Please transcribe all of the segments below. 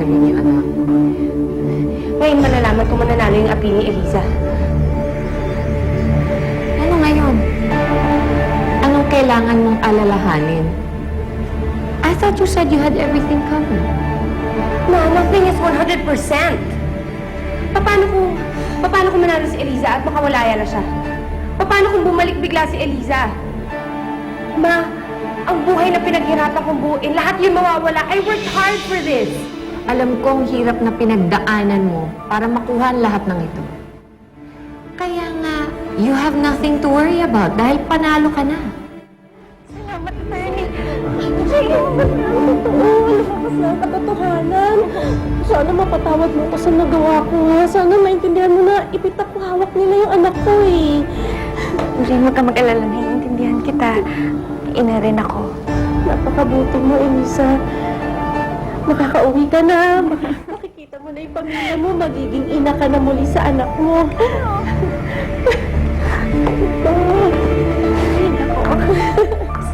ninyo, anak. Ngayon malalaman kung mananalo yung api ni Eliza. Ano ngayon? Anong kailangan mong alalahanin? I thought you said you had everything covered. Ma, nothing is 100%. Paano kung manalo si Eliza at makawalaya na siya? Paano kung bumalik bigla si Eliza? Ma, ang buhay na pinaghirapan kong buuin, lahat yun mawawala. I worked hard for this. Alam ko ang hirap na pinagdaanan mo para makuha ang lahat ng ito. Kaya nga, you have nothing to worry about dahil panalo ka na. Salamat, attorney. Salamat na ang totoo. Lumakas na ang katotohanan. Sana mapatawad mo ko sa nagawa ko. Sana maintindihan mo na ipitak ko hawak nila yung anak ko eh. Rin, huwag ka mag-alala. Naiintindihan kita. Ina rin ako. Napakabuti mo, Eliza. Makakauwi ka na. Makikita mo na yung pamilya mo. Magiging ina ka na muli sa anak mo.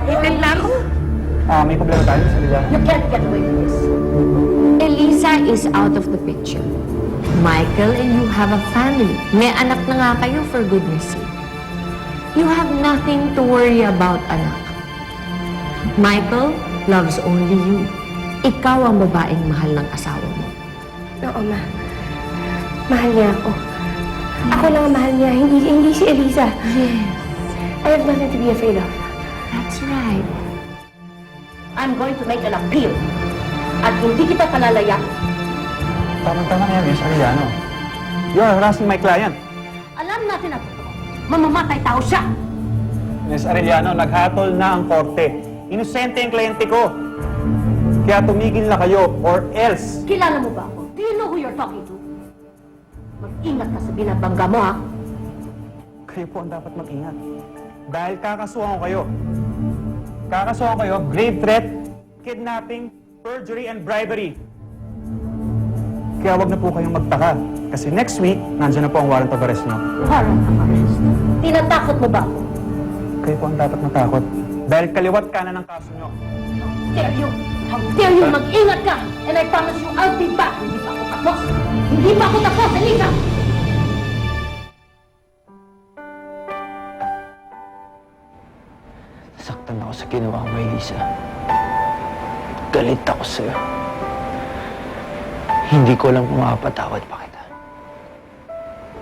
Ilan lang ako. May problema tayo, Eliza. You can't get away with this. Eliza is out of the picture. Michael and you have a family. May anak na nga kayo, for goodness sake. You have nothing to worry about, anak. Michael loves only you. Ikaw ang babaeng mahal ng asawa mo. Oo, Ma. Mahal niya ako. Ako lang ang mahal niya, hindi si Eliza. Yes, I have nothing to be afraid of. that's right. I'm going to make an appeal. At hindi kita palalayak. Tama-tama na yan, Miss Arellano. You're harassing my client. Alam natin na totoo. Mamamatay tao siya. Miss Arellano, naghatol na ang korte. Inosente ang kliyente ko. Kaya tumigil na kayo or else. Kilala mo ba ako? Do you know who you're talking to? Mag-ingat ka sa binabangga mo, ha? Kayo po ang dapat mag-ingat. Dahil kakasuhan ko kayo. Kakasuhan kayo, grave threat, kidnapping, perjury, and bribery. Kaya wag na po kayong magtaka. Kasi next week, nandiyan na po ang warrant of arrest nyo. Warrant of arrest. Tinatakot mo ba ako? Kayo po ang dapat matakot. Dahil kaliwat kanan ng kaso nyo. Dare you! How dare you! Mag-ingat ka! And I promise you, I'll be back! Hindi pa ako tapos! Hindi pa ako tapos, Eliza! Saktan ako sa ginawa mo, Elisa. Galit ako sa'yo. Hindi ko lang kung makapatawad pa kita.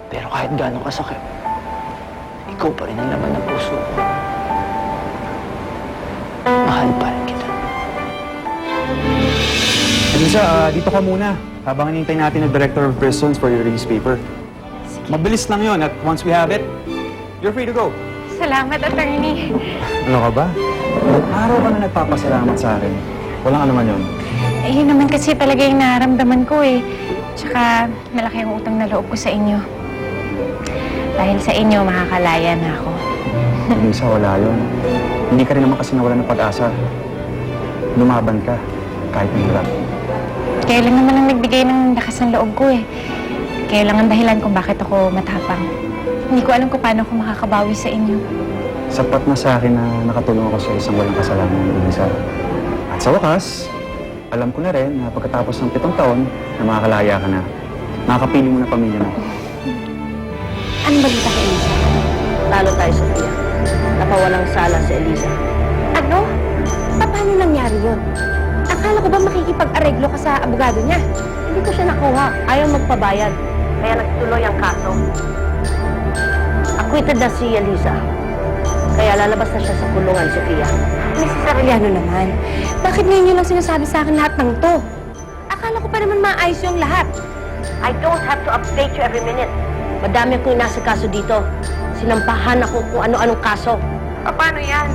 Pero kahit gano'ng kasakit, ikaw pa rin ang laman ng puso ko. Mahal pa rin kita. Elisa, dito ka muna. Habang hinintay natin ang Director of Prisons for your release paper. Mabilis lang yon at once we have it, you're free to go. Salamat, attorney. Ano ka ba? Araw ka na nagpapasalamat sa akin. Walang anuman yun. Eh, yun naman kasi talaga yung nararamdaman ko eh. Tsaka, malaki ang utang na loob ko sa inyo. Dahil sa inyo, makakalaya na ako. Elisa, wala yun. Hindi ka rin naman kasi nawala ng pag-asa. Lumaban ka, kahit mahirap. Kaya lang naman ang nagbigay ng lakas ng loob ko eh. Kaya lang ang dahilan kung bakit ako matapang. Hindi ko alam kung paano ako makakabawi sa inyo. Sapat na sa akin na nakatulong ako sa isang walang kasalanan, Elisa. At sa wakas, alam ko na rin na pagkatapos ng 7 taon na makakalaya ka na, makakapili mo na pamilya mo. Ano balita kay Eliza? Talo tayo, Sofia. Napawalang sala si Eliza. Ano? Paano nangyari yun? Akala ko ba makikipag-areglo ka sa abogado niya? Hindi ko siya nakuha. Ayaw magpabayad. Kaya nagtuloy ang kaso. Acquitted na si Eliza. Kaya lalabas na siya sa kulungan, Sofia. Mrs. Arellano naman, bakit ngayon niyo lang sinasabi sa akin lahat ng to? Akala ko pa naman maayos yung lahat. I don't have to update you every minute. Madami akong inasikaso dito. Sinampahan ako kung ano-anong kaso. Paano yan?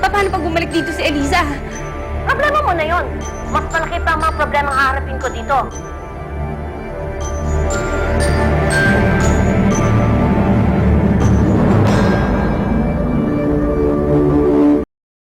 Paano pag bumalik dito si Eliza? Problema mo na yon. Mas malaki pa ang mga problema ang haharapin ko dito.